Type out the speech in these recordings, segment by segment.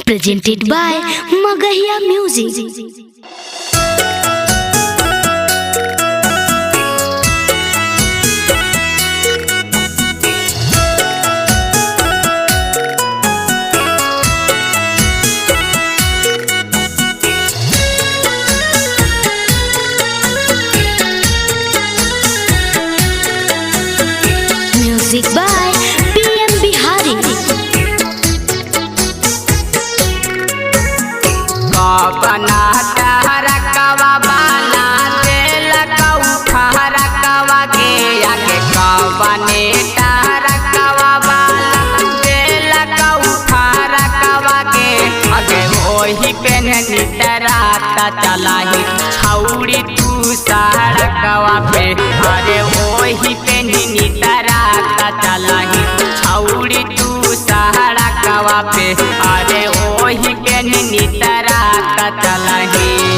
presented by Magahiya Music. Music by PM Bihari. बनाता रकवा बाला दिल कौठा रकवा के आगे कवने रकवा बाला दिल कौठा रकवा के आगे वही पेननी तराता चलाही छौड़ी तू सड़कवा पे अरे वही पेननी तराता चलाही छौड़ी तू सड़कवा पे अरे वही पेननी चलही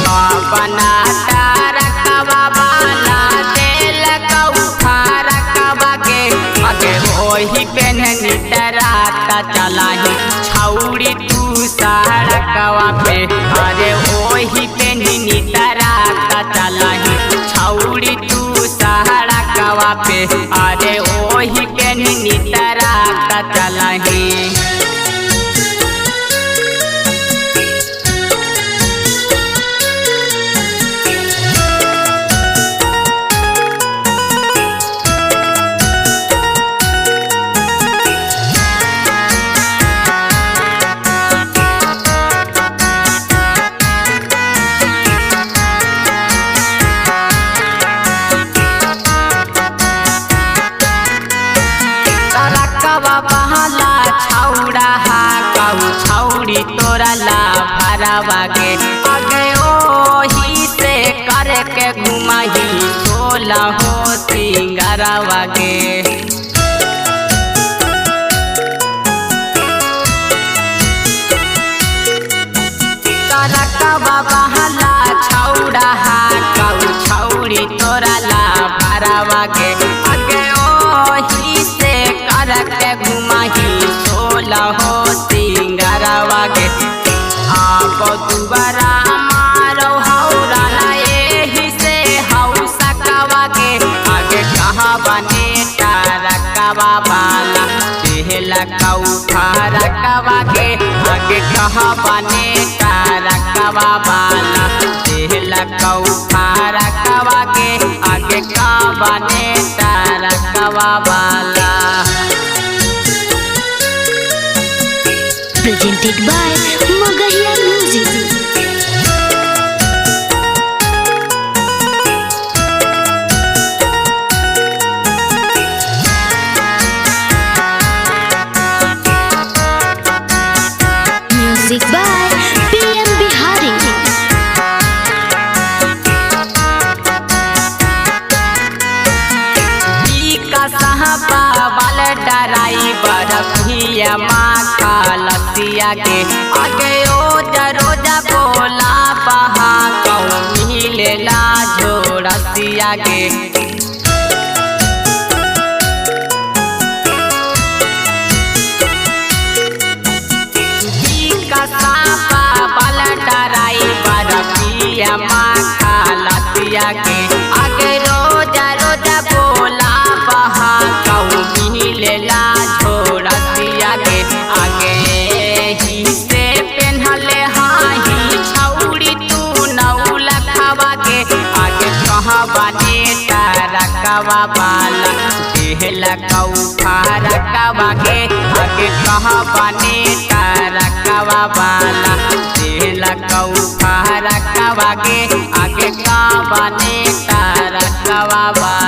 बनाता रकवा बाला दिल कौठा रकवा के आगे वही पेननी तराता चलही छौड़ी तू सड़कवा पे अरे वही पेननी तराता चलही छौड़ी तू सड़कवा पे अरे वही पेननी तराता चलही। बहला छौड़ा हा कहू छौड़ी तोरा ला भरवा गे अगे ओही से करके घुमाही सोला हो सिंगरवा गे रकवा बहला छौड़ा हा कहू छौड़ी तोरा ला भरवा गे अगे ओही से करके घुमाही सोला हो सिंगरवा गे आप दुबारा मारो हौरा एही से हौ सकवा गे आगे कहाँ बने रकवा बाला पहला कौठा रकवा गे आगे कहाँ बने रकवा बाला पहला कौठा रकवा गे आगे कहाँ बने रकवा बाला। Presented by Magahiya Music. Music by PM Bihari. साहबा बाल डराई बरफिया माखा लसिया के आगे रोजा रोजा बोला बहा कहूँ मिलेला झोरसिया के साहबा बाल डराई बरफिया माखा लसिया के आगे रोजा रोजा बोला बहा कहूँ मिलेला झोरसिया के आगे ही से पेन्हले हाही छौड़ी तू नौला खवा के आगे कहाँ बने रकवा बाला पहला कौठा रकवा के आगे कहाँ बने रकवा बाला पहला कौठा रकवा के आगे कहाँ बने रकवा बाला।